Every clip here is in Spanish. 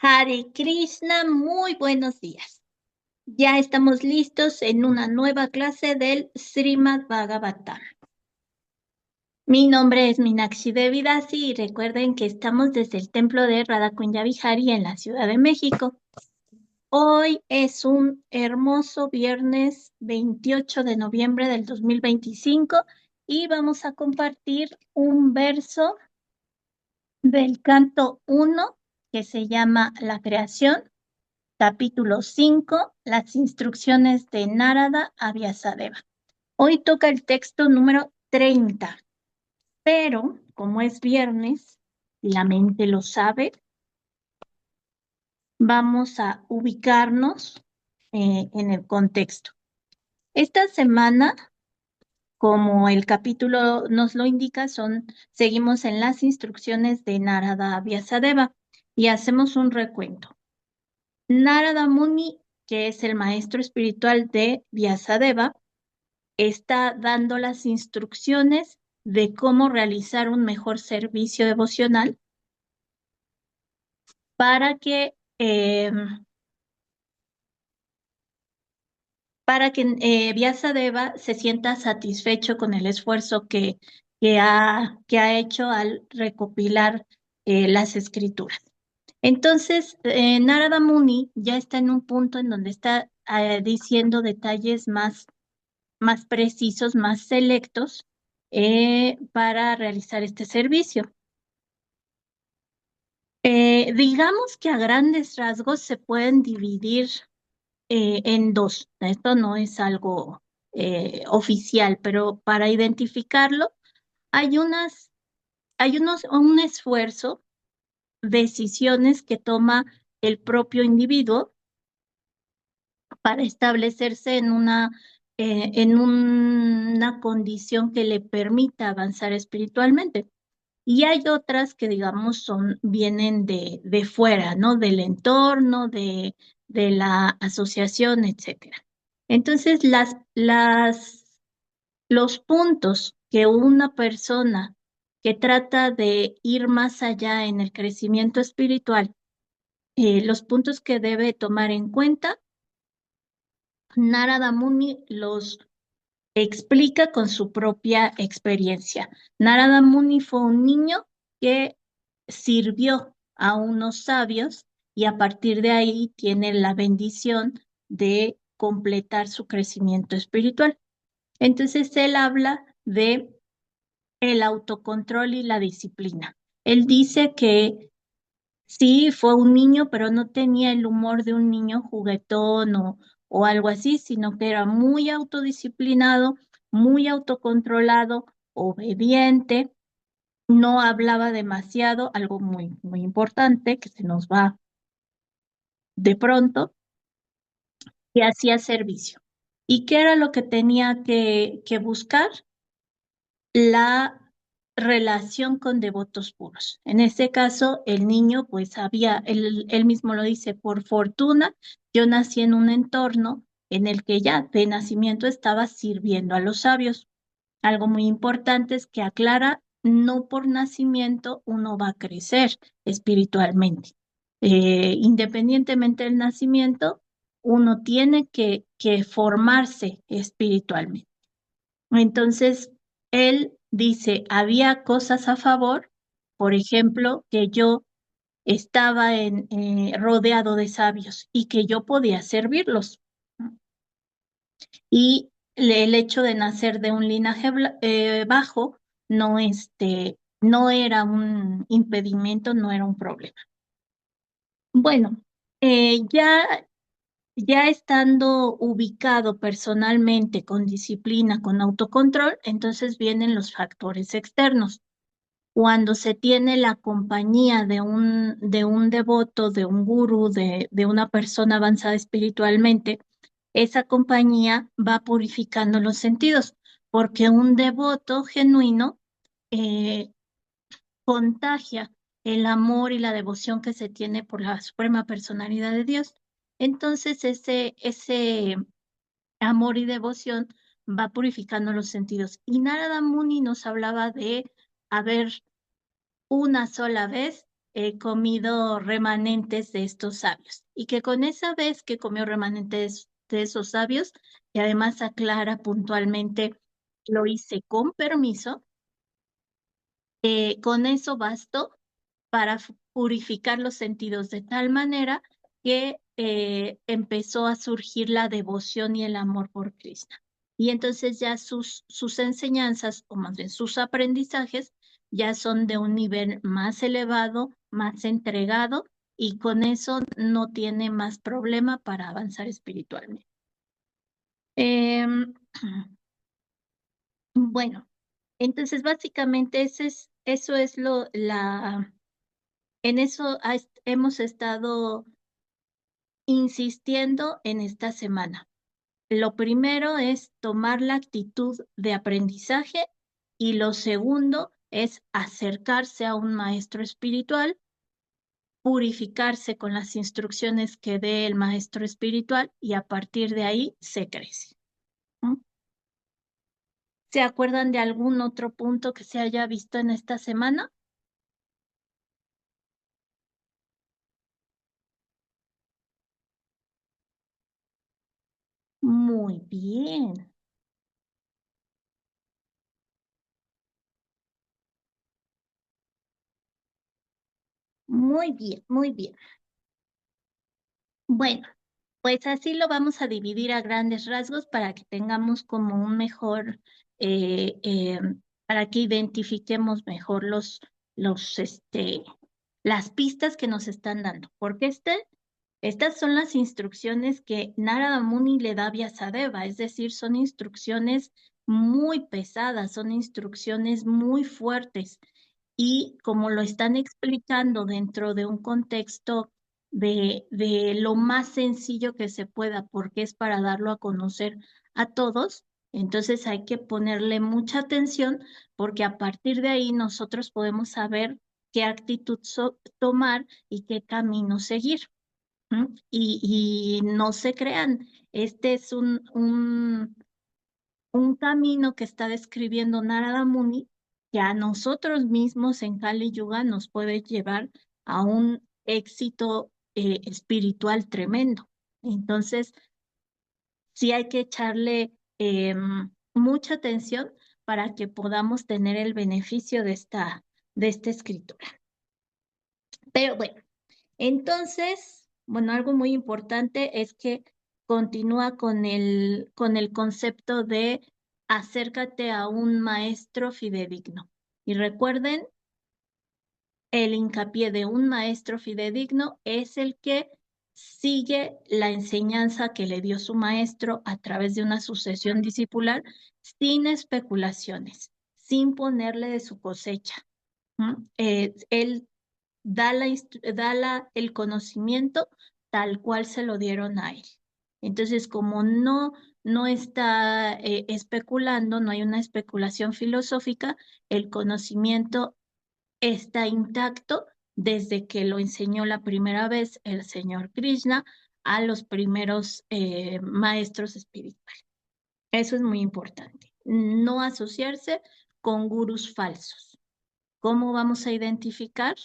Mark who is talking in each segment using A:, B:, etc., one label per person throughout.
A: Hare Krishna, muy buenos días. Ya estamos listos en una nueva clase del Srimad Bhagavatam. Mi nombre es Meenakshi Devi Dasi y recuerden que estamos desde el templo de Radha Kunya Vihari en la Ciudad de México. Hoy es un hermoso viernes 28 de noviembre del 2025 y vamos a compartir un verso del canto 1 que se llama La Creación. Capítulo 5, las instrucciones de Narada a Vyasadeva. Hoy toca el texto número 30, pero como es viernes y la mente lo sabe, vamos a ubicarnos en el contexto. Esta semana, como el capítulo nos lo indica, seguimos en las instrucciones de Narada a Vyasadeva y hacemos un recuento. Narada Muni, que es el maestro espiritual de Vyasadeva, está dando las instrucciones de cómo realizar un mejor servicio devocional para que, Vyasadeva se sienta satisfecho con el esfuerzo que ha hecho al recopilar las escrituras. Entonces, Narada Muni ya está en un punto en donde está diciendo detalles más precisos, más selectos para realizar este servicio. Digamos que a grandes rasgos se pueden dividir en dos. Esto no es algo oficial, pero para identificarlo hay un esfuerzo, decisiones que toma el propio individuo para establecerse en una condición que le permita avanzar espiritualmente. Y hay otras que, digamos, vienen de fuera, ¿no? Del entorno, de la asociación, etcétera. Entonces, los puntos que una persona que trata de ir más allá en el crecimiento espiritual, los puntos que debe tomar en cuenta, Narada Muni los explica con su propia experiencia. Narada Muni fue un niño que sirvió a unos sabios y a partir de ahí tiene la bendición de completar su crecimiento espiritual. Entonces él habla de el autocontrol y la disciplina. Él dice que sí, fue un niño, pero no tenía el humor de un niño juguetón o algo así, sino que era muy autodisciplinado, muy autocontrolado, obediente, no hablaba demasiado, algo muy, muy importante que se nos va de pronto, y hacía servicio. ¿Y qué era lo que tenía que buscar? La relación con devotos puros. En este caso, el niño, pues él mismo lo dice, por fortuna, yo nací en un entorno en el que ya de nacimiento estaba sirviendo a los sabios. Algo muy importante es que aclara, no por nacimiento uno va a crecer espiritualmente. Independientemente del nacimiento, uno tiene que formarse espiritualmente. Entonces, él dice, había cosas a favor, por ejemplo, que yo estaba rodeado de sabios y que yo podía servirlos. Y el hecho de nacer de un linaje bajo no era un impedimento, no era un problema. Bueno, ya estando ubicado personalmente con disciplina, con autocontrol, entonces vienen los factores externos. Cuando se tiene la compañía de un devoto, de un gurú, de una persona avanzada espiritualmente, esa compañía va purificando los sentidos, porque un devoto genuino eh, contagia el amor y la devoción que se tiene por la suprema personalidad de Dios. Entonces, ese amor y devoción va purificando los sentidos. Y Narada Muni nos hablaba de haber una sola vez he comido remanentes de estos sabios y que con esa vez que comió remanentes de esos sabios y además aclara puntualmente, lo hice con permiso, con eso bastó para purificar los sentidos de tal manera que empezó a surgir la devoción y el amor por Krishna. Y entonces ya sus enseñanzas, o más bien sus aprendizajes, ya son de un nivel más elevado, más entregado, y con eso no tiene más problema para avanzar espiritualmente. Em, bueno, entonces básicamente eso es en eso hemos estado insistiendo en esta semana. Lo primero es tomar la actitud de aprendizaje y lo segundo es acercarse a un maestro espiritual, purificarse con las instrucciones que dé el maestro espiritual y a partir de ahí se crece. ¿No? ¿Se acuerdan de algún otro punto que se haya visto en esta semana? Muy bien, muy bien, muy bien. Bueno, pues así lo vamos a dividir a grandes rasgos para que tengamos como un mejor, eh, eh, para que identifiquemos mejor las pistas que nos están dando. Porque estas son las instrucciones que Narada Muni le da a Vyasadeva, es decir, son instrucciones muy pesadas, son instrucciones muy fuertes y como lo están explicando dentro de un contexto de lo más sencillo que se pueda, porque es para darlo a conocer a todos, entonces hay que ponerle mucha atención porque a partir de ahí nosotros podemos saber qué actitud tomar y qué camino seguir. ¿M? Y no se crean, este es un camino que está describiendo Narada Muni que a nosotros mismos en Kali Yuga nos puede llevar a un éxito espiritual tremendo. Entonces, sí hay que echarle mucha atención para que podamos tener el beneficio de esta escritura. Pero bueno. Entonces, bueno, algo muy importante es que continúa con el concepto de acércate a un maestro fidedigno. Y recuerden, el hincapié de un maestro fidedigno es el que sigue la enseñanza que le dio su maestro a través de una sucesión discipular sin especulaciones, sin ponerle de su cosecha. ¿M? Él el conocimiento tal cual se lo dieron a él. Entonces, como no está especulando, no hay una especulación filosófica, el conocimiento está intacto desde que lo enseñó la primera vez el señor Krishna a los primeros maestros espirituales. Eso es muy importante. No asociarse con gurús falsos. ¿Cómo vamos a identificar?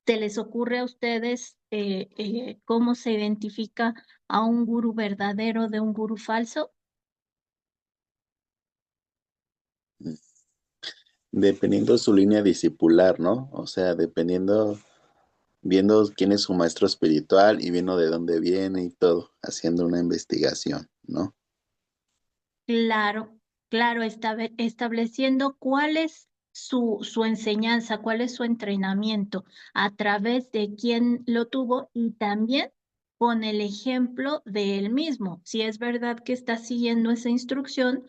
A: ¿Se les ocurre a ustedes cómo se identifica a un gurú verdadero de un gurú falso?
B: Dependiendo de su línea discipular, ¿no? O sea, dependiendo, viendo quién es su maestro espiritual y viendo de dónde viene y todo, haciendo una investigación, ¿no?
A: Claro, claro, estableciendo cuál es su enseñanza, cuál es su entrenamiento, a través de quién lo tuvo y también con el ejemplo de él mismo. Si es verdad que está siguiendo esa instrucción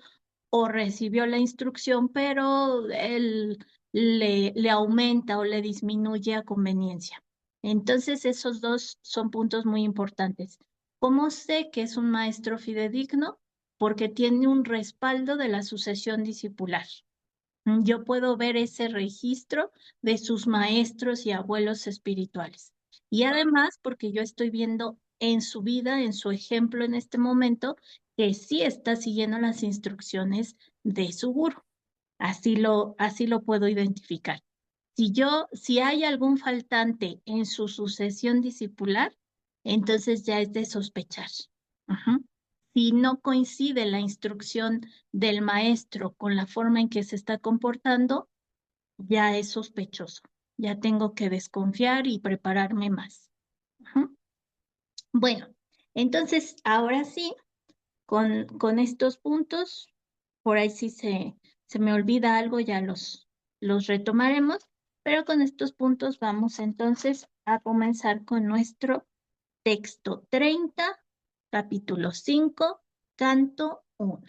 A: o recibió la instrucción, pero él le aumenta o le disminuye a conveniencia. Entonces, esos dos son puntos muy importantes. ¿Cómo sé que es un maestro fidedigno? Porque tiene un respaldo de la sucesión discipular. Yo puedo ver ese registro de sus maestros y abuelos espirituales. Y además, porque yo estoy viendo en su vida, en su ejemplo en este momento, que sí está siguiendo las instrucciones de su gurú. Así lo puedo identificar. Si hay algún faltante en su sucesión discipular, entonces ya es de sospechar. Ujú. Si no coincide la instrucción del maestro con la forma en que se está comportando, ya es sospechoso. Ya tengo que desconfiar y prepararme más. Ujú. Bueno, entonces ahora sí, con estos puntos, por ahí sí se me olvida algo, ya los retomaremos, pero con estos puntos vamos entonces a comenzar con nuestro texto 30, capítulo 5, canto 1.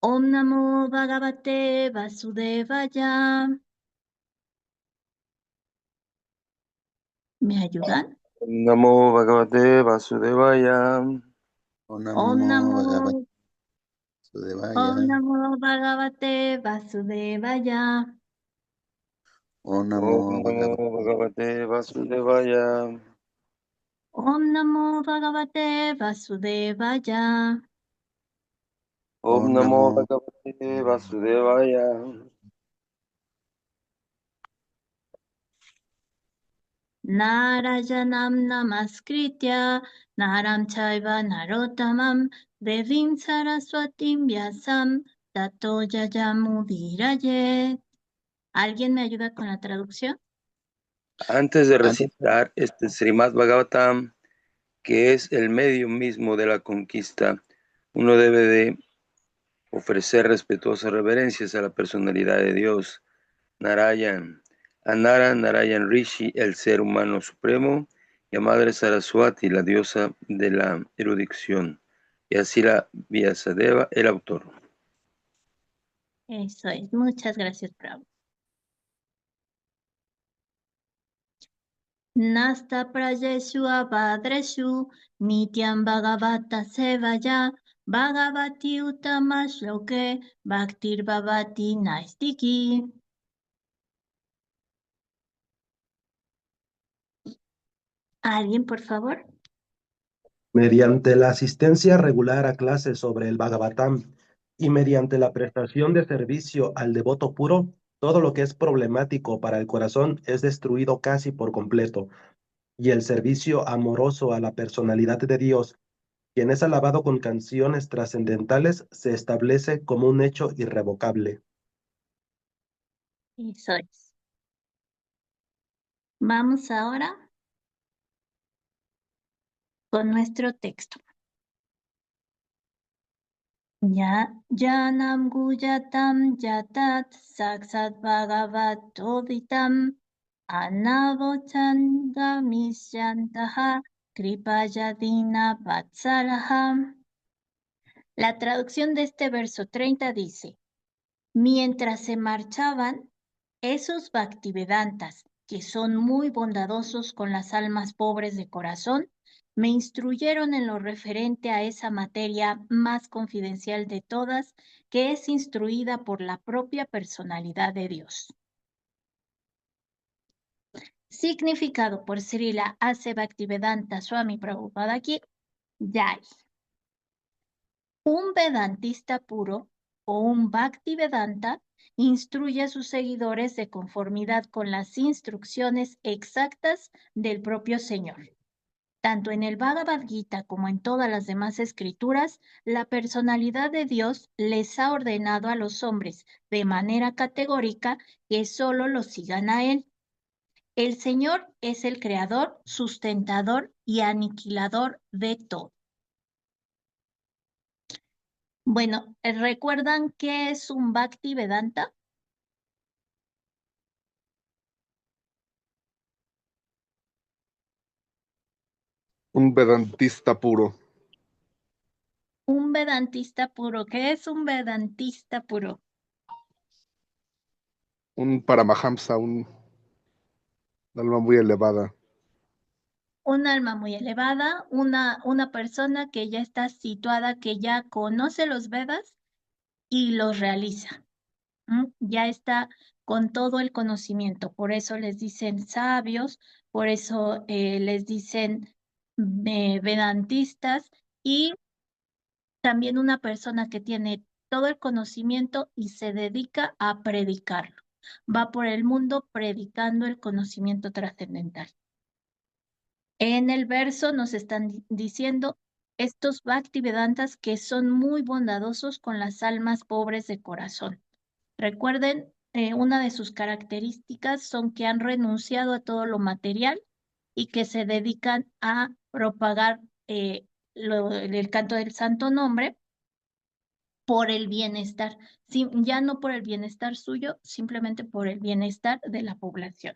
A: Om Namo Bhagavate Vasudevaya. ¿Me ayudan?
C: Namo Bhagavate Vasudevaya.
B: Om
A: Om
B: Namo
A: Namo,
B: Bhagavate
A: Om
B: Vasudevaya.
A: Namo Bhagavate Vasudevaya.
B: Om Namo
C: Om Namo
B: Bhagavate
C: Bhagavate Vasudevaya.
A: Om Namo Bhagavate Vasudevaya.
C: Om
B: Om
C: Namo
B: Namo
C: Bhagavate Vasudevaya.
A: Narayanam Namaskritya Naram Chaiva Narottamam Devim Saraswatim Vyasam Tato Yayamudiraye. ¿Alguien me ayuda con la traducción?
C: Antes de
B: antes
C: recitar este Srimad Bhagavatam, que es el medio mismo de la conquista, uno debe de ofrecer respetuosas reverencias a la personalidad de Dios, Narayan, a Narayan Rishi, el ser humano supremo, y a Madre Saraswati, la diosa de la erudición, y así la Vyasadeva, el autor.
A: Eso es. Muchas gracias, Prabhu. Nasta prajeshu abhadreshu nityam bhagavata sevaya bhagavati uttama shloke bhaktir bhavati naistiki. ¿Alguien, por favor?
D: Mediante la asistencia regular a clases sobre el Bhagavatam y mediante la prestación de servicio al devoto puro, todo lo que es problemático para el corazón es destruido casi por completo, y el servicio amoroso a la personalidad de Dios, quien es alabado con canciones trascendentales, se establece como un hecho irrevocable.
A: Eso es. Vamos ahora con nuestro texto. Ya, Janam Guyatam Yatat Saksat Bhagavatoditam Anavochandra Misyantaha Kripayadina Vatsalaha. La traducción de este verso 30 dice: mientras se marchaban, esos Bhaktivedantas, que son muy bondadosos con las almas pobres de corazón, me instruyeron en lo referente a esa materia más confidencial de todas, que es instruida por la propia personalidad de Dios. Significado por Srila A.C. Bhaktivedanta Swami Prabhupada aquí, Yai. Un vedantista puro o un Bhaktivedanta instruye a sus seguidores de conformidad con las instrucciones exactas del propio Señor. Tanto en el Bhagavad Gita como en todas las demás escrituras, la personalidad de Dios les ha ordenado a los hombres de manera categórica que solo lo sigan a Él. El Señor es el creador, sustentador y aniquilador de todo. Bueno, ¿recuerdan qué es un Bhakti Vedanta?
E: Un vedantista puro,
A: Un vedantista puro. ¿Qué es un vedantista puro?
E: un paramahamsa, un alma muy elevada.
A: Un alma muy elevada, una persona que ya está situada, que ya conoce los Vedas y los realiza. Ya está con todo el conocimiento. Por eso les dicen sabios, por eso les dicen vedantistas, y también una persona que tiene todo el conocimiento y se dedica a predicarlo. va por el mundo predicando el conocimiento trascendental. En el verso nos están diciendo estos Bhaktivedantas que son muy bondadosos con las almas pobres de corazón. Recuerden, una de sus características son que han renunciado a todo lo material y que se dedican a propagar el canto del santo nombre por el bienestar, ya no por el bienestar suyo, simplemente por el bienestar de la población.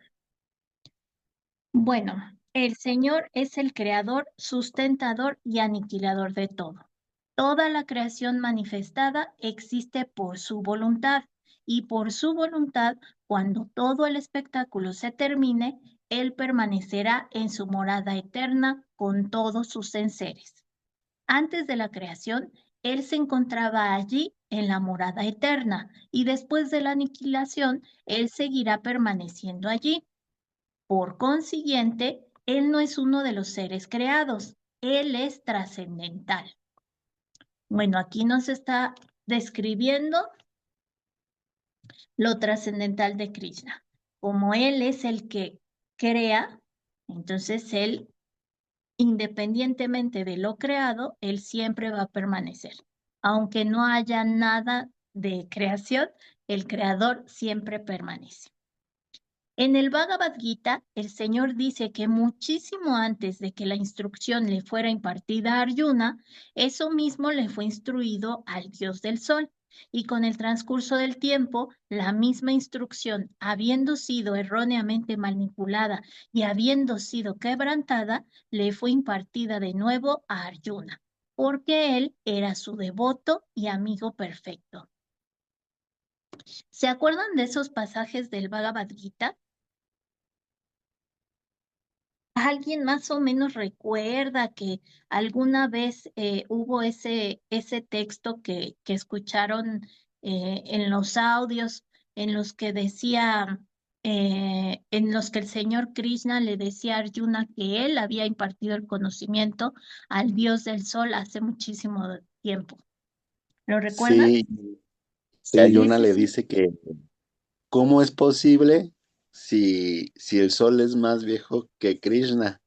A: Bueno, el Señor es el creador, sustentador y aniquilador de todo. Toda la creación manifestada existe por su voluntad, y por su voluntad, cuando todo el espectáculo se termine, Él permanecerá en su morada eterna con todos sus enseres. Antes de la creación, Él se encontraba allí en la morada eterna, y después de la aniquilación, Él seguirá permaneciendo allí. Por consiguiente, Él no es uno de los seres creados, Él es trascendental. Bueno, aquí nos está describiendo lo trascendental de Krishna. Como Él es el que crea, entonces Él, independientemente de lo creado, Él siempre va a permanecer. Aunque no haya nada de creación, el creador siempre permanece. En el Bhagavad Gita, el Señor dice que muchísimo antes de que la instrucción le fuera impartida a Arjuna, eso mismo le fue instruido al dios del sol. Y con el transcurso del tiempo, la misma instrucción, habiendo sido erróneamente manipulada y habiendo sido quebrantada, le fue impartida de nuevo a Arjuna, porque él era su devoto y amigo perfecto. ¿Se acuerdan de esos pasajes del Bhagavad Gita? ¿Alguien más o menos recuerda que alguna vez hubo ese texto que escucharon en los audios en los que decía, en los que el señor Krishna le decía a Arjuna que él había impartido el conocimiento al dios del sol hace muchísimo tiempo? ¿Lo recuerdan?
B: Sí, que
A: Sí,
B: Arjuna
A: sí,
B: le
A: sí.
B: dice que ¿cómo es posible si el sol es más viejo que Krishna?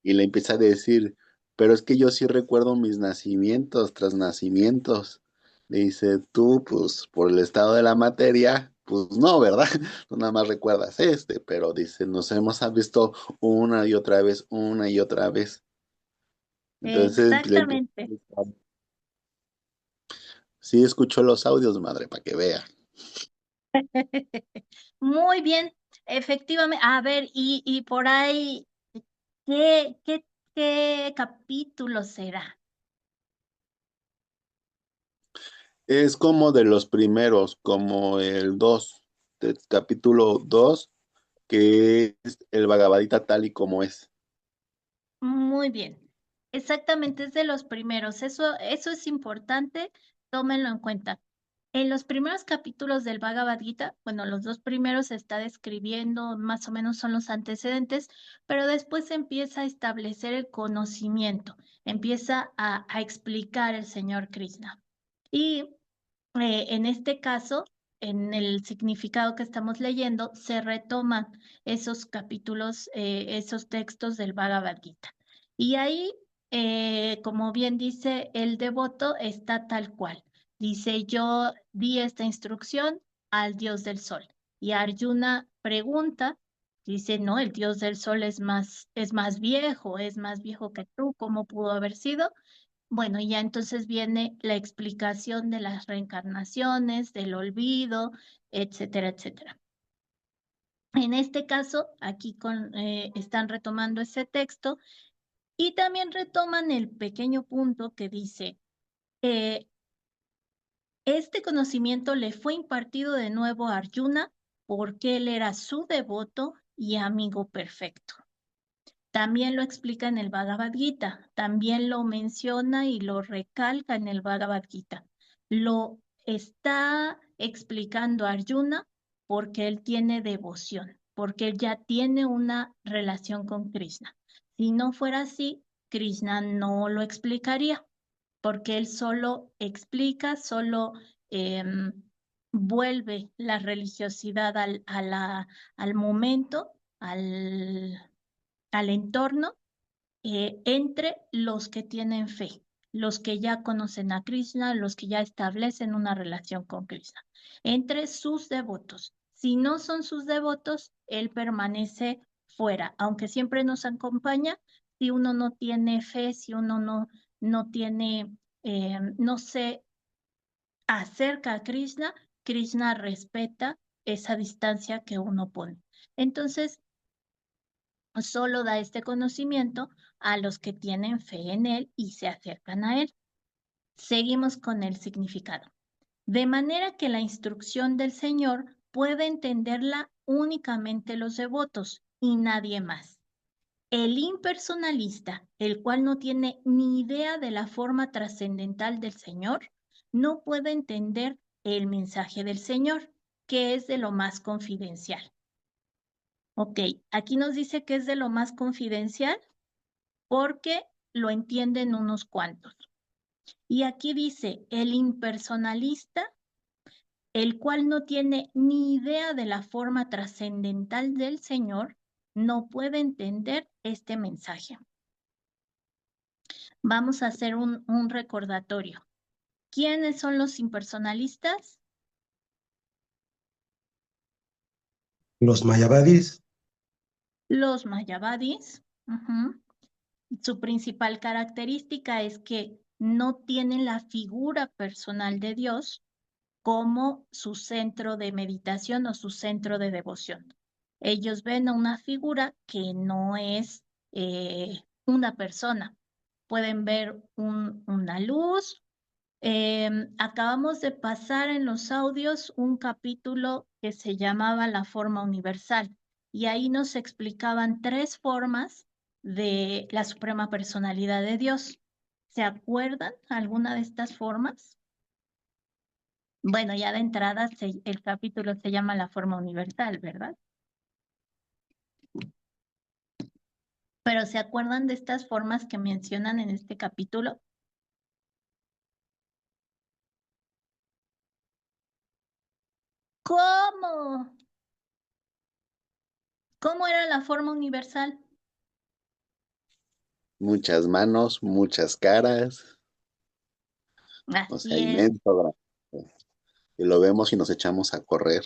B: Y le empieza a decir, pero es que yo sí recuerdo mis nacimientos tras nacimientos. Le dice, tú, pues, por el estado de la materia, pues no, ¿verdad? Tú nada más recuerdas este, pero dice, nos hemos visto una y otra vez, una y otra vez. Entonces, le empieza a
A: Exactamente.
B: explicar. Sí, escuchó los audios, madre, para que vea.
A: Muy bien, efectivamente. A ver, y por ahí, ¿qué capítulo será?
B: Es como de los primeros, como el 2, capítulo 2, que es el Bhagavad Gita tal y como es.
A: Muy bien. Exactamente, es de los primeros. Eso es importante, tómenlo en cuenta. En los primeros capítulos del Bhagavad Gita, bueno, los dos primeros se está describiendo, más o menos son los antecedentes, pero después se empieza a establecer el conocimiento, empieza a explicar el señor Krishna. Y en este caso, en el significado que estamos leyendo, se retoman esos capítulos, esos textos del Bhagavad Gita. Y ahí, como bien dice el devoto, está tal cual. Dice, yo di esta instrucción al dios del sol. Y Arjuna pregunta, dice, no, el dios del sol es más viejo que tú, ¿cómo pudo haber sido? Bueno, ya entonces viene la explicación de las reencarnaciones, del olvido, etcétera, etcétera. En este caso, aquí están retomando ese texto y también retoman el pequeño punto que dice, eh, este conocimiento le fue impartido de nuevo a Arjuna porque él era su devoto y amigo perfecto. También lo explica en el Bhagavad Gita, también lo menciona y lo recalca en el Bhagavad Gita. Lo está explicando Arjuna porque él tiene devoción, porque él ya tiene una relación con Krishna. Si no fuera así, Krishna no lo explicaría, porque él solo explica, solo em, vuelve la religiosidad al momento, al entorno, entre los que tienen fe, los que ya conocen a Krishna, los que ya establecen una relación con Krishna, entre sus devotos. Si no son sus devotos, él permanece fuera, aunque siempre nos acompaña. Si uno no tiene fe, si uno no tiene, no se acerca a Krishna, Krishna respeta esa distancia que uno pone. Entonces, solo da este conocimiento a los que tienen fe en él y se acercan a él. Seguimos con el significado. De manera que la instrucción del Señor puede entenderla únicamente los devotos y nadie más. El impersonalista, el cual no tiene ni idea de la forma trascendental del Señor, no puede entender el mensaje del Señor, que es de lo más confidencial. Ok, aquí nos dice que es de lo más confidencial porque lo entienden unos cuantos. Y aquí dice, el impersonalista, el cual no tiene ni idea de la forma trascendental del Señor, no puede entender este mensaje. Vamos a hacer un recordatorio. ¿Quiénes son los impersonalistas?
D: Los mayavadis,
A: Los mayavadis. Su principal característica es que no tienen la figura personal de Dios como su centro de meditación o su centro de devoción. Ellos ven a una figura que no es una persona. Pueden ver una luz. Acabamos de pasar en los audios un capítulo que se llamaba La forma universal y ahí nos explicaban 3 formas de la suprema personalidad de Dios. ¿Se acuerdan alguna de estas formas? Bueno, ya de entrada el capítulo se llama La forma universal, ¿verdad? Pero ¿se acuerdan de estas formas que mencionan en este capítulo? ¿Cómo? ¿Cómo era la forma universal?
B: Muchas manos, muchas caras, o sea,
A: Así es,
B: inmenso, y lo vemos y nos echamos a correr.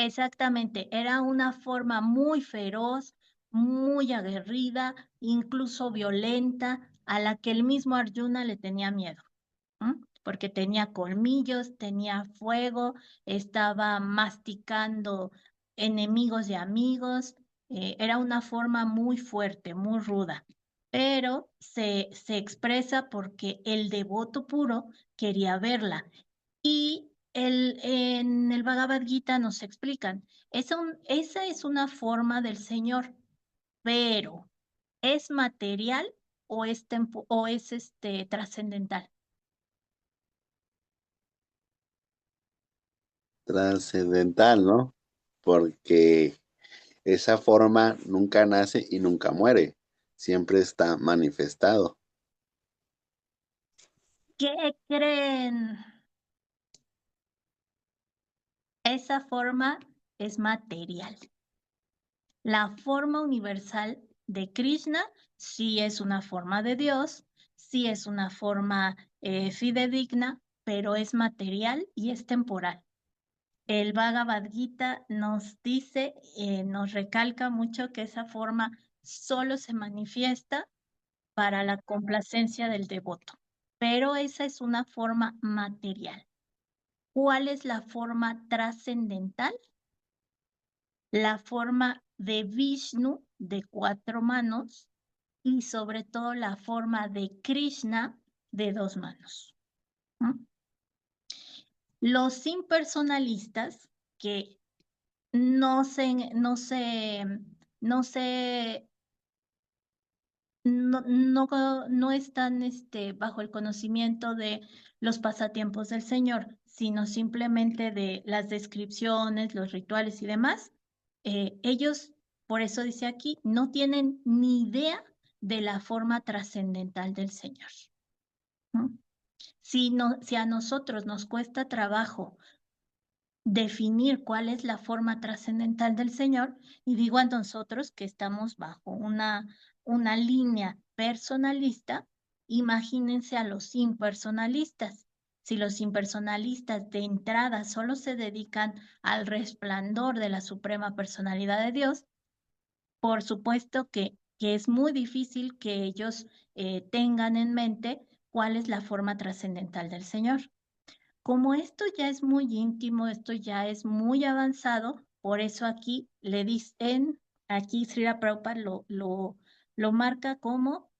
A: exactamente. Era una forma muy feroz, muy aguerrida, incluso violenta, a la que el mismo Arjuna le tenía miedo. Porque tenía colmillos, tenía fuego, estaba masticando enemigos y amigos, era una forma muy fuerte, muy ruda, pero se expresa porque el devoto puro quería verla. Y en el Bhagavad Gita nos explican, esa es una forma del Señor, pero ¿es material o es trascendental?
B: Trascendental, ¿no? Porque esa forma nunca nace y nunca muere, siempre está manifestado.
A: ¿Qué creen? Esa forma es material. La forma universal de Krishna sí es una forma de Dios, sí es una forma fidedigna, pero es material y es temporal. El Bhagavad Gita nos dice, nos recalca mucho que esa forma solo se manifiesta para la complacencia del devoto, pero esa es una forma material. ¿Cuál es la forma trascendental? La forma de Vishnu de 4 manos y sobre todo la forma de Krishna de 2 manos. Los impersonalistas que no se, no se, no se no están bajo el conocimiento de los pasatiempos del Señor, sino simplemente de las descripciones, los rituales y demás. Ellos, por eso dice aquí, no tienen ni idea de la forma trascendental del Señor. ¿No? Si a nosotros nos cuesta trabajo definir cuál es la forma trascendental del Señor, y digo a nosotros que estamos bajo una línea personalista, imagínense a los impersonalistas. Si los impersonalistas de entrada solo se dedican al resplandor de la suprema personalidad de Dios, por supuesto que es muy difícil que ellos tengan en mente cuál es la forma trascendental del Señor. Como esto ya es muy íntimo, esto ya es muy avanzado, por eso aquí le dicen, aquí Srila Prabhupada lo marca como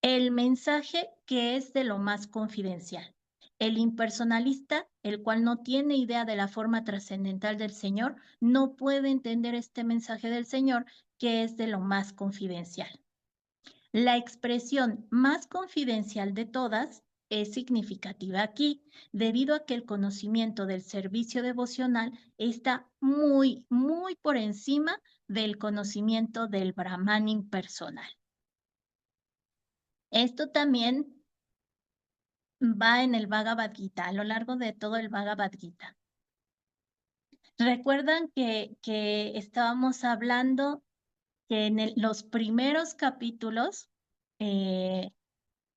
A: el mensaje que es de lo más confidencial. El impersonalista, el cual no tiene idea de la forma trascendental del Señor, no puede entender este mensaje del Señor que es de lo más confidencial. La expresión más confidencial de todas es significativa aquí, debido a que el conocimiento del servicio devocional está muy, muy por encima del conocimiento del Brahman impersonal. Esto también va en el Bhagavad Gita, a lo largo de todo el Bhagavad Gita. Recuerdan que estábamos hablando que en los primeros capítulos,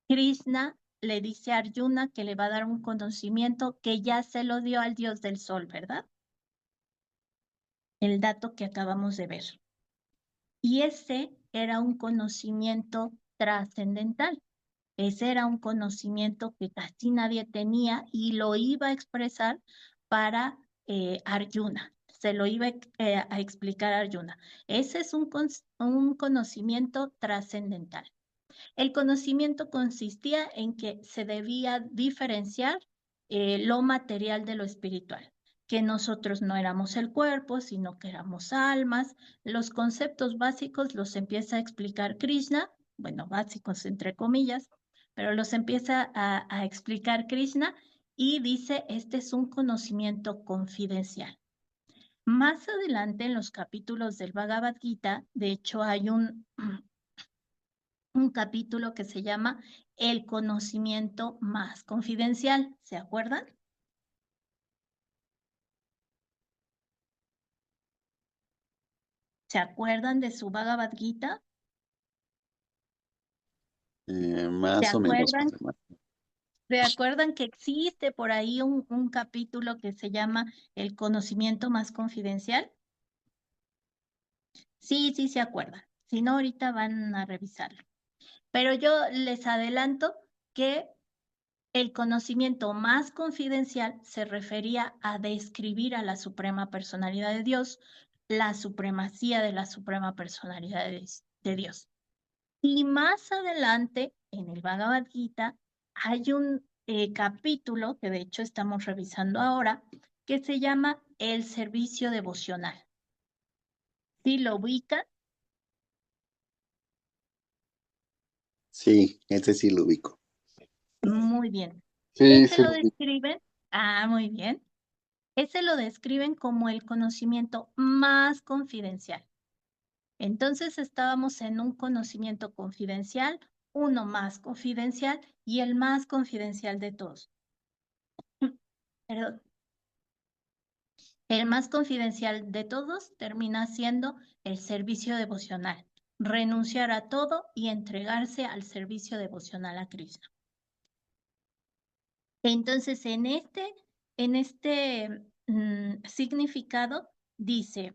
A: Krishna le dice a Arjuna que le va a dar un conocimiento que ya se lo dio al dios del sol, ¿verdad? El dato que acabamos de ver. Y ese era un conocimiento trascendental. Ese era un conocimiento que casi nadie tenía y lo iba a expresar para Arjuna. Se lo iba a explicar a Arjuna. Ese es un conocimiento trascendental. El conocimiento consistía en que se debía diferenciar lo material de lo espiritual, que nosotros no éramos el cuerpo, sino que éramos almas. Los conceptos básicos los empieza a explicar Krishna, bueno, básicos entre comillas, pero los empieza a explicar Krishna y dice, este es un conocimiento confidencial. Más adelante en los capítulos del Bhagavad Gita, de hecho hay un capítulo que se llama El conocimiento más confidencial. ¿Se acuerdan? ¿Se acuerdan de su Bhagavad Gita?
B: Más o menos.
A: ¿Se acuerdan que existe por ahí un capítulo que se llama El conocimiento más confidencial? Sí, sí se acuerdan. Si no, ahorita van a revisarlo. Pero yo les adelanto que el conocimiento más confidencial se refería a describir a la suprema personalidad de Dios, la supremacía de la suprema personalidad de Dios. Y más adelante, en el Bhagavad Gita, hay un capítulo que de hecho estamos revisando ahora, que se llama El servicio devocional. ¿Sí lo ubican?
B: Sí, ese sí lo ubico.
A: Muy bien.
E: Sí,
A: Ese
E: sí
A: lo
E: lo vi.
A: describen, muy bien. Ese lo describen como el conocimiento más confidencial. Entonces estábamos en un conocimiento confidencial, uno más confidencial y el más confidencial de todos. Perdón. El más confidencial de todos termina siendo el servicio devocional, renunciar a todo y entregarse al servicio devocional a Krishna. Entonces, en este significado dice,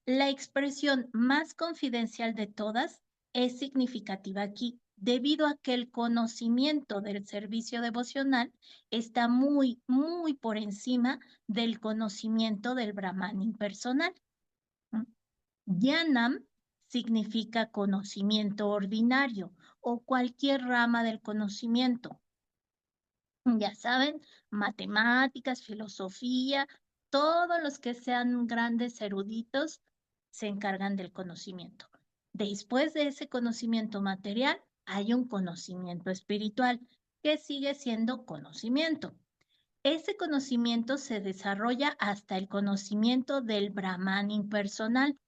A: la expresión más confidencial de todas es significativa aquí, debido a que el conocimiento del servicio devocional está muy, muy por encima del conocimiento del Brahman impersonal. Jnanam significa conocimiento ordinario o cualquier rama del conocimiento. Ya saben, matemáticas, filosofía, todos los que sean grandes eruditos se encargan del conocimiento. Después de ese conocimiento material, hay un conocimiento espiritual que sigue siendo conocimiento. Ese conocimiento se desarrolla hasta el conocimiento del Brahman impersonal.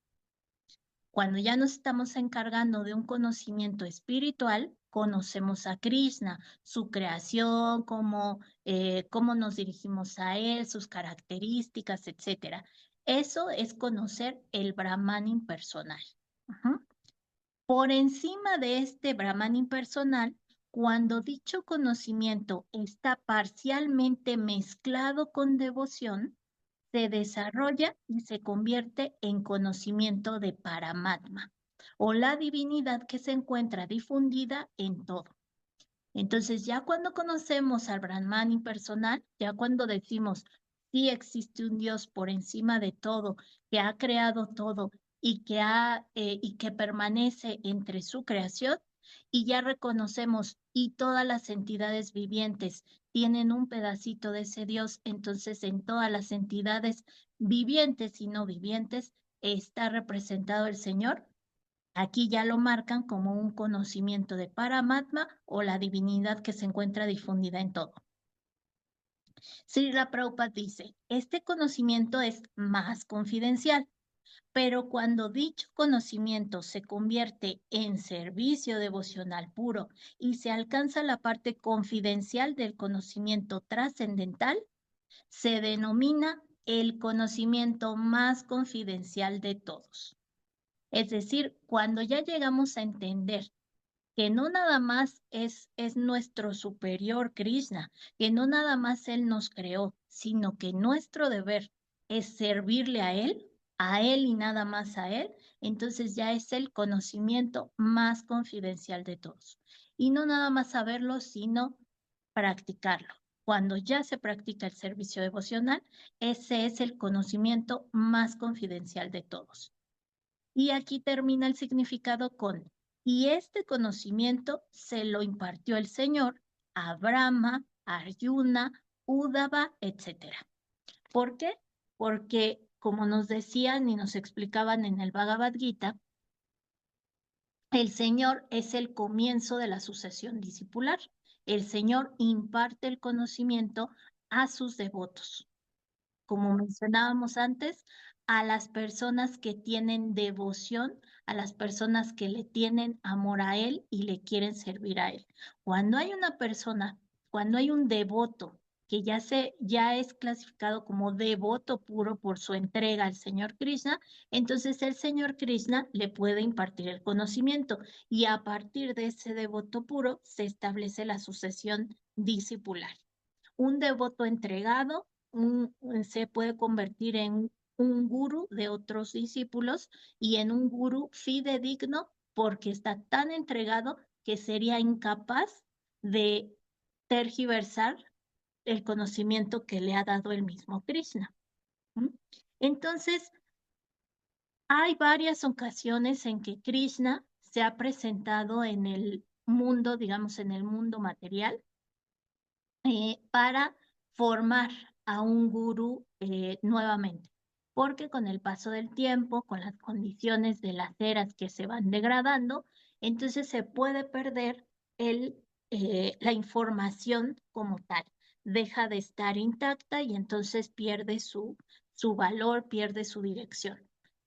A: Cuando ya nos estamos encargando de un conocimiento espiritual, conocemos a Krishna, su creación, cómo nos dirigimos a él, sus características, etcétera. Eso es conocer el Brahman impersonal. Ujú. Por encima de este Brahman impersonal, cuando dicho conocimiento está parcialmente mezclado con devoción, se desarrolla y se convierte en conocimiento de Paramatma, o la divinidad que se encuentra difundida en todo. Entonces, ya cuando conocemos al Brahman impersonal, ya cuando decimos, sí existe un Dios por encima de todo, que ha creado todo y que permanece entre su creación, y ya reconocemos y todas las entidades vivientes tienen un pedacito de ese Dios, entonces en todas las entidades vivientes y no vivientes está representado el Señor. Aquí ya lo marcan como un conocimiento de Paramatma o la divinidad que se encuentra difundida en todo. Srila Prabhupada dice, este conocimiento es más confidencial, pero cuando dicho conocimiento se convierte en servicio devocional puro y se alcanza la parte confidencial del conocimiento trascendental, se denomina el conocimiento más confidencial de todos. Es decir, cuando ya llegamos a entender que no nada más es nuestro superior Krishna, que no nada más Él nos creó, sino que nuestro deber es servirle a Él y nada más a Él, entonces ya es el conocimiento más confidencial de todos. Y no nada más saberlo, sino practicarlo. Cuando ya se practica el servicio devocional, ese es el conocimiento más confidencial de todos. Y aquí termina el significado con, y este conocimiento se lo impartió el Señor a Brahma, Arjuna, Uddhava, etc. ¿Por qué? Porque, como nos decían y nos explicaban en el Bhagavad Gita, el Señor es el comienzo de la sucesión discipular. El Señor imparte el conocimiento a sus devotos, como mencionábamos antes, a las personas que tienen devoción, a las personas que le tienen amor a Él y le quieren servir a Él. Cuando hay una persona, cuando hay un devoto que ya es clasificado como devoto puro por su entrega al Señor Krishna, entonces el Señor Krishna le puede impartir el conocimiento y a partir de ese devoto puro se establece la sucesión discipular. Un devoto entregado se puede convertir en un gurú de otros discípulos y en un gurú fidedigno porque está tan entregado que sería incapaz de tergiversar el conocimiento que le ha dado el mismo Krishna. ¿Mm? Entonces, hay varias ocasiones en que Krishna se ha presentado en el mundo, digamos, en el mundo material, para formar a un gurú nuevamente, porque con el paso del tiempo, con las condiciones de las eras que se van degradando, entonces se puede perder la información como tal, deja de estar intacta y entonces pierde su valor, pierde su dirección.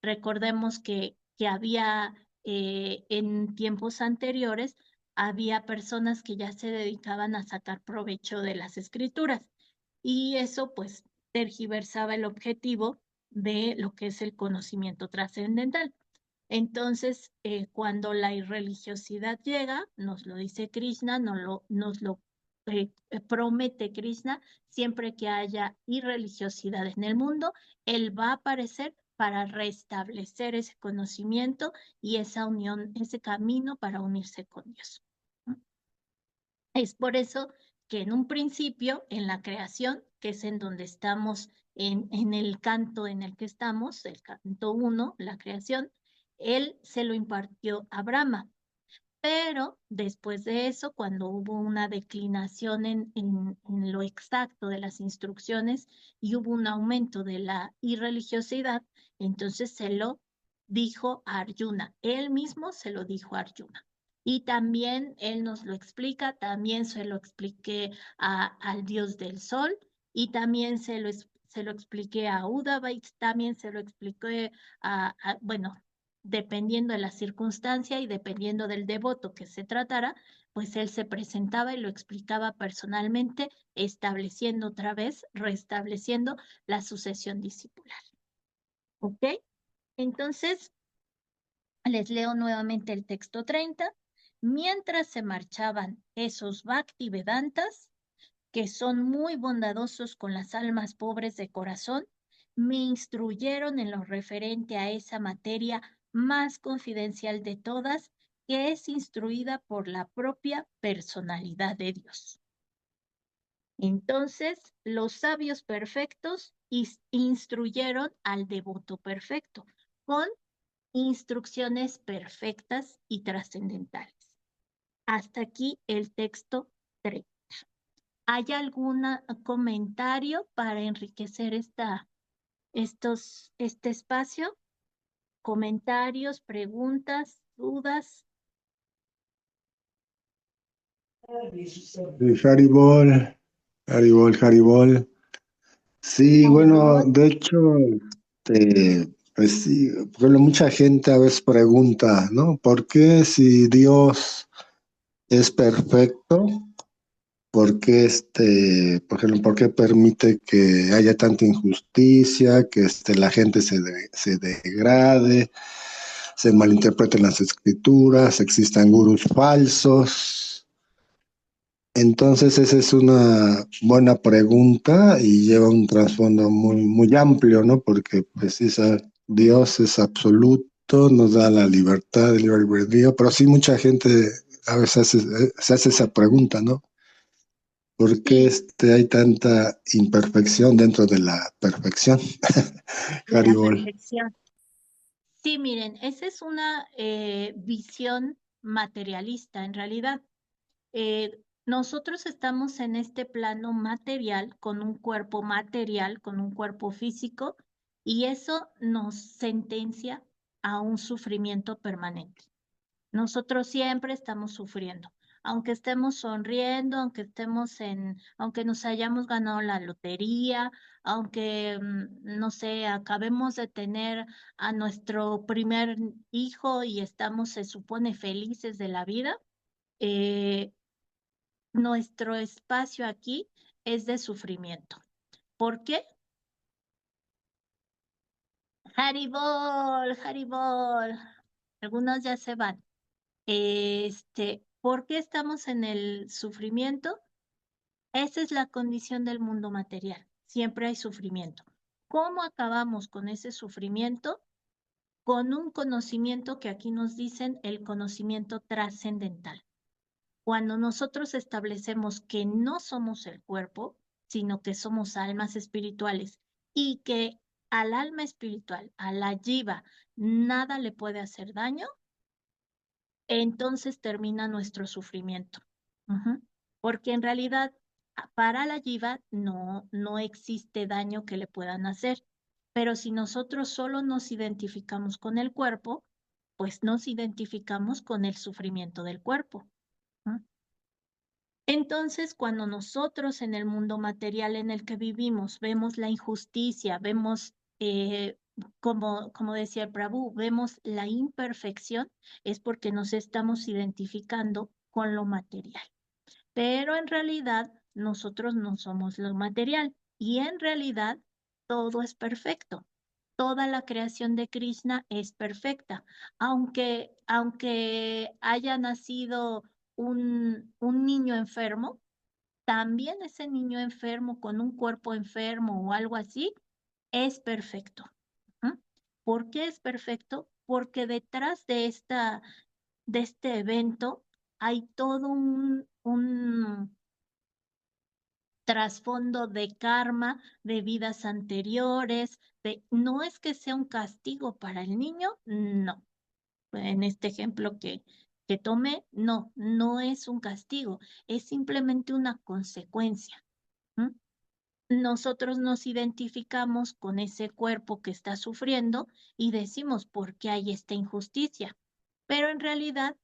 A: Recordemos que había en tiempos anteriores había personas que ya se dedicaban a sacar provecho de las escrituras y eso pues tergiversaba el objetivo de lo que es el conocimiento trascendental. Entonces, cuando la irreligiosidad llega, nos lo dice Krishna, nos lo promete Krishna, siempre que haya irreligiosidad en el mundo, Él va a aparecer para restablecer ese conocimiento y esa unión, ese camino para unirse con Dios. Es por eso que en un principio, en la creación, que es en donde estamos, en el canto en el que estamos, el canto 1, la creación, él se lo impartió a Brahma. Pero después de eso, cuando hubo una declinación en lo exacto de las instrucciones y hubo un aumento de la irreligiosidad, entonces se lo dijo a Arjuna. Él mismo se lo dijo a Arjuna. Y también él nos lo explica, también se lo expliqué al dios del sol y también se lo expliqué a Uddhava y también se lo expliqué bueno, dependiendo de la circunstancia y dependiendo del devoto que se tratara, pues él se presentaba y lo explicaba personalmente, estableciendo otra vez, restableciendo la sucesión discipular. ¿Ok? Entonces, les leo nuevamente el texto 30. Mientras se marchaban esos Bhaktivedantas, que son muy bondadosos con las almas pobres de corazón, me instruyeron en lo referente a esa materia más confidencial de todas, que es instruida por la propia personalidad de Dios. Entonces, los sabios perfectos instruyeron al devoto perfecto con instrucciones perfectas y trascendentales. Hasta aquí el texto 3. ¿Hay algún comentario para enriquecer este espacio? ¿Comentarios, preguntas, dudas?
F: Haribol, Haribol. Sí, bueno,
A: Haribol.
F: de hecho, pues sí, por ejemplo, mucha gente a veces pregunta, ¿no? ¿Por qué si Dios es perfecto? ¿Por qué por ejemplo, por qué permite que haya tanta injusticia, que la gente se degrade, se malinterpreten las escrituras, existan gurús falsos? Entonces, esa es una buena pregunta y lleva un trasfondo muy amplio, ¿no? Porque pues Dios es absoluto, nos da la libertad, el libre albedrío, pero sí mucha gente a veces se hace esa pregunta, ¿no? ¿Por qué
A: Sí,
F: hay tanta imperfección dentro de la perfección?
A: de la
F: Haribol.
A: perfección. Sí, miren, esa es una visión materialista en realidad. Nosotros estamos en este plano material, con un cuerpo material, con un cuerpo físico, y eso nos sentencia a un sufrimiento permanente. Nosotros siempre estamos sufriendo, aunque estemos sonriendo, aunque nos hayamos ganado la lotería, aunque, no sé, acabemos de tener a nuestro primer hijo y estamos, se supone, felices de la vida. eh, Nuestro espacio aquí es de sufrimiento. ¿Por qué? Haribol, Haribol. Algunos ya se van. ¿Por qué estamos en el sufrimiento? Esa es la condición del mundo material. Siempre hay sufrimiento. ¿Cómo acabamos con ese sufrimiento? Con un conocimiento que aquí nos dicen el conocimiento trascendental. Cuando nosotros establecemos que no somos el cuerpo, sino que somos almas espirituales y que al alma espiritual, a la jiva, nada le puede hacer daño, entonces termina nuestro sufrimiento. Porque en realidad para la jiva no existe daño que le puedan hacer. Pero si nosotros solo nos identificamos con el cuerpo, pues nos identificamos con el sufrimiento del cuerpo. Entonces, cuando nosotros en el mundo material en el que vivimos vemos la injusticia, vemos, como decía el Prabhu, vemos la imperfección, es porque nos estamos identificando con lo material. Pero en realidad nosotros no somos lo material y en realidad todo es perfecto. Toda la creación de Krishna es perfecta. Aunque haya nacido un niño enfermo, también ese niño enfermo con un cuerpo enfermo o algo así es perfecto. ¿Por qué es perfecto? Porque detrás de este evento hay todo un trasfondo de karma, de vidas anteriores, no es que sea un castigo para el niño, no. En este ejemplo que tomé, no es un castigo, es simplemente una consecuencia. Nosotros nos identificamos con ese cuerpo que está sufriendo y decimos, ¿por qué hay esta injusticia? Pero en realidad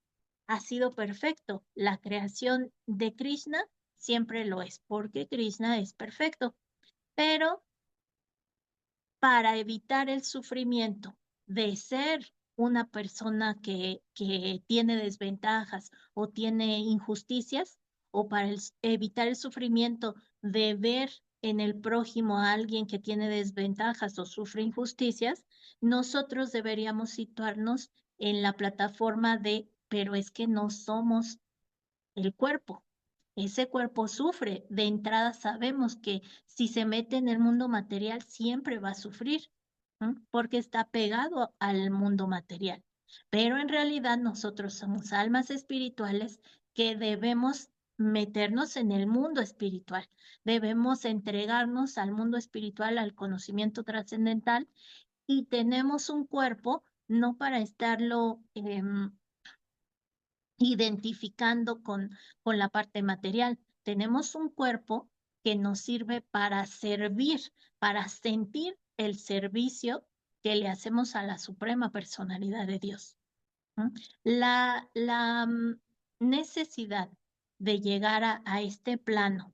A: ha sido perfecto. La creación de Krishna siempre lo es, porque Krishna es perfecto. Pero para evitar el sufrimiento de ser una persona que tiene desventajas o tiene injusticias, o para evitar el sufrimiento de ver en el prójimo a alguien que tiene desventajas o sufre injusticias, nosotros deberíamos situarnos en la plataforma de, pero es que no somos el cuerpo. Ese cuerpo sufre. De entrada sabemos que si se mete en el mundo material siempre va a sufrir, ¿no? Porque está pegado al mundo material. Pero en realidad nosotros somos almas espirituales que debemos meternos en el mundo espiritual. Debemos entregarnos al mundo espiritual, al conocimiento trascendental, y tenemos un cuerpo no para estarlo identificando con la parte material. Tenemos un cuerpo que nos sirve para servir, para sentir el servicio que le hacemos a la suprema personalidad de Dios. ¿No? La necesidad de llegar a este plano,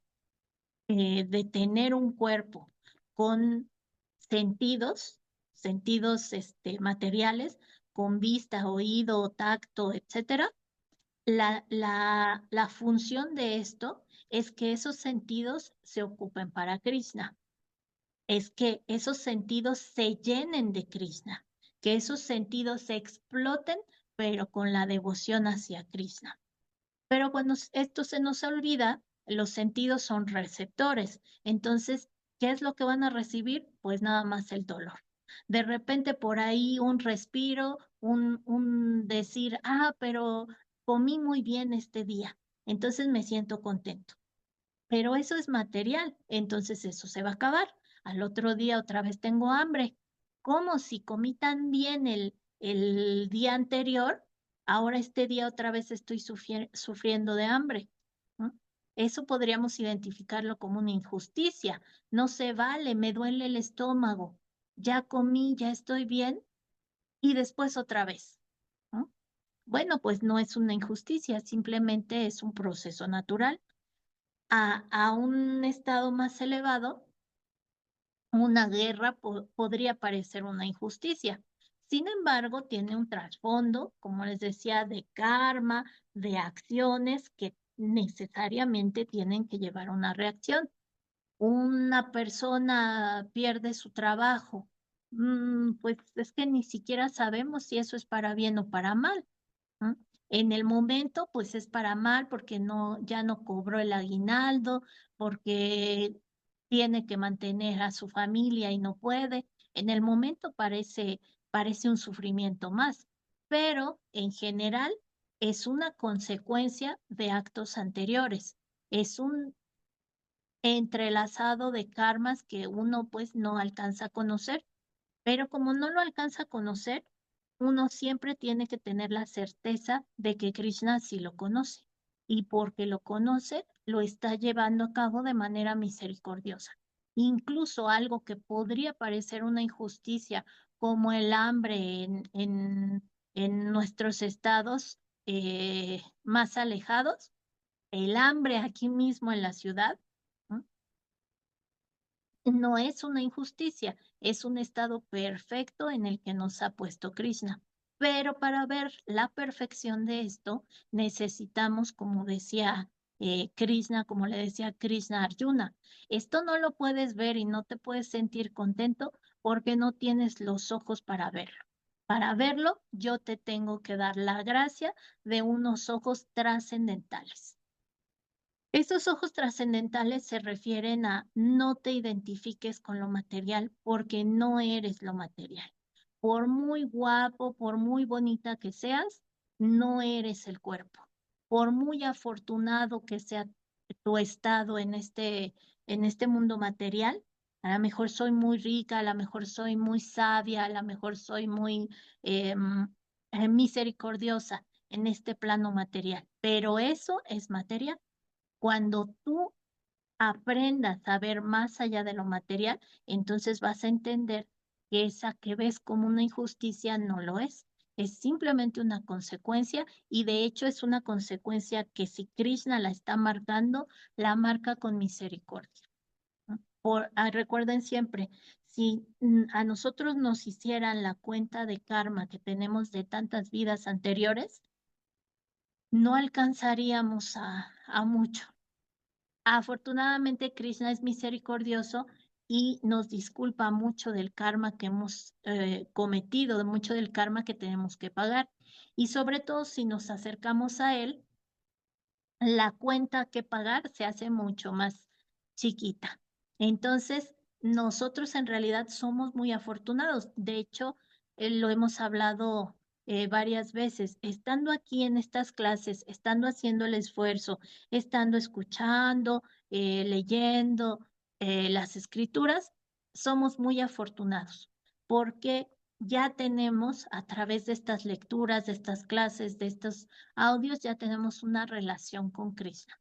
A: de tener un cuerpo con sentidos, materiales, con vista, oído, tacto, etcétera. La función de esto es que esos sentidos se ocupen para Krishna, es que esos sentidos se llenen de Krishna, que esos sentidos se exploten, pero con la devoción hacia Krishna. Pero cuando esto se nos olvida, los sentidos son receptores. Entonces, ¿qué es lo que van a recibir? Pues nada más el dolor. De repente por ahí un respiro, un decir, pero comí muy bien este día, entonces me siento contento. Pero eso es material, entonces eso se va a acabar. Al otro día otra vez tengo hambre. ¿Cómo si comí tan bien el día anterior? Ahora este día otra vez estoy sufriendo de hambre. ¿No? Eso podríamos identificarlo como una injusticia. No se vale, me duele el estómago. Ya comí, ya estoy bien y después otra vez. ¿No? Bueno, pues no es una injusticia, simplemente es un proceso natural. A un estado más elevado, una guerra podría parecer una injusticia. Sin embargo, tiene un trasfondo, como les decía, de karma, de acciones que necesariamente tienen que llevar a una reacción. Una persona pierde su trabajo, pues es que ni siquiera sabemos si eso es para bien o para mal. ¿No? En el momento, pues es para mal porque ya no cobró el aguinaldo, porque tiene que mantener a su familia y no puede. En el momento parece un sufrimiento más, pero en general es una consecuencia de actos anteriores. Es un entrelazado de karmas que uno pues no alcanza a conocer, pero como no lo alcanza a conocer, uno siempre tiene que tener la certeza de que Krishna sí lo conoce. Y porque lo conoce, lo está llevando a cabo de manera misericordiosa. Incluso algo que podría parecer una injusticia, como el hambre en nuestros estados más alejados, el hambre aquí mismo en la ciudad, ¿no? No es una injusticia, es un estado perfecto en el que nos ha puesto Krishna. Pero para ver la perfección de esto, necesitamos, como decía Krishna, como le decía Krishna a Arjuna, esto no lo puedes ver y no te puedes sentir contento porque no tienes los ojos para verlo. Para verlo, yo te tengo que dar la gracia de unos ojos trascendentales. Estos ojos trascendentales se refieren a no te identifiques con lo material porque no eres lo material. Por muy guapo, por muy bonita que seas, no eres el cuerpo. Por muy afortunado que sea tu estado en este mundo material, a lo mejor soy muy rica, a lo mejor soy muy sabia, a lo mejor soy muy misericordiosa en este plano material, pero eso es material. Cuando tú aprendas a ver más allá de lo material, entonces vas a entender que esa que ves como una injusticia no lo es. Es simplemente una consecuencia y de hecho es una consecuencia que si Krishna la está marcando, la marca con misericordia. ¿No? Recuerden siempre, si a nosotros nos hicieran la cuenta de karma que tenemos de tantas vidas anteriores, no alcanzaríamos a mucho. Afortunadamente, Krishna es misericordioso y nos disculpa mucho del karma que hemos cometido, de mucho del karma que tenemos que pagar. Y sobre todo, si nos acercamos a él, la cuenta que pagar se hace mucho más chiquita. Entonces, nosotros en realidad somos muy afortunados. De hecho, lo hemos hablado varias veces. Estando aquí en estas clases, estando haciendo el esfuerzo, estando escuchando, leyendo las escrituras, somos muy afortunados porque ya tenemos a través de estas lecturas, de estas clases, de estos audios, ya tenemos una relación con Krishna.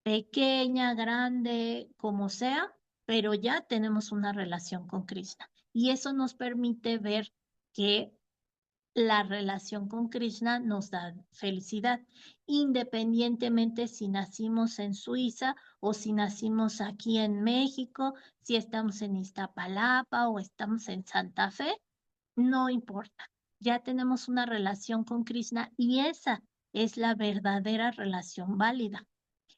A: Pequeña, grande, como sea, pero ya tenemos una relación con Krishna. Y eso nos permite ver que la relación con Krishna nos da felicidad, independientemente si nacimos en Suiza o si nacimos aquí en México, si estamos en Iztapalapa o estamos en Santa Fe, no importa. Ya tenemos una relación con Krishna y esa es la verdadera relación válida.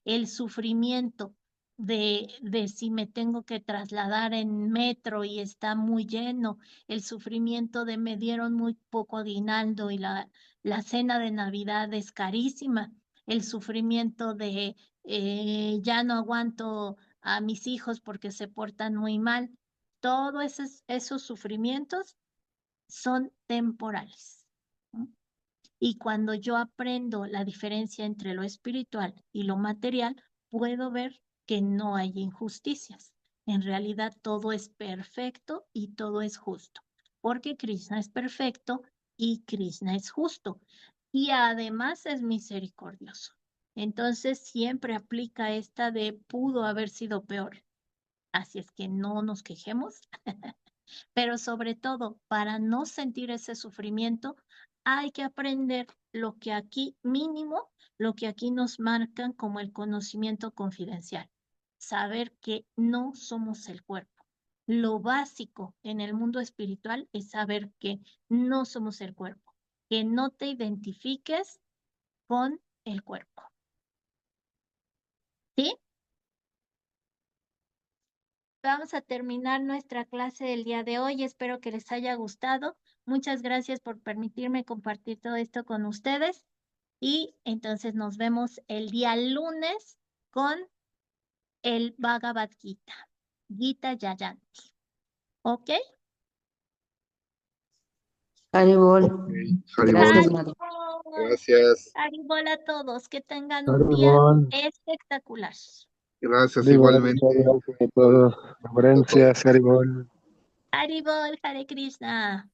A: El sufrimiento de si me tengo que trasladar en metro y está muy lleno, el sufrimiento de me dieron muy poco aguinaldo y la cena de Navidad es carísima, el sufrimiento de ya no aguanto a mis hijos porque se portan muy mal, todos esos sufrimientos son temporales, ¿no? Y cuando yo aprendo la diferencia entre lo espiritual y lo material, puedo ver que no hay injusticias. En realidad todo es perfecto y todo es justo, porque Krishna es perfecto y Krishna es justo. Y además es misericordioso. Entonces siempre aplica esta de pudo haber sido peor. Así es que no nos quejemos. Pero sobre todo, para no sentir ese sufrimiento, hay que aprender lo que aquí mínimo, lo que aquí nos marcan como el conocimiento confidencial. Saber que no somos el cuerpo. Lo básico en el mundo espiritual es saber que no somos el cuerpo, que no te identifiques con el cuerpo. ¿Sí? Vamos a terminar nuestra clase del día de hoy. Espero que les haya gustado. Muchas gracias por permitirme compartir todo esto con ustedes. Y entonces nos vemos el día lunes con el Bhagavad Gita, Gita Jayanti. ¿Ok?
G: Haribol.
E: Ok, Haribol.
G: Gracias, María.
E: Gracias.
A: Haribol a todos. Que tengan un
F: Haribol.
A: día espectacular.
E: Gracias
F: Haribol,
E: igualmente.
F: muchas gracias a todos. Reverencias, Haribol.
A: Haribol, Hare Krishna.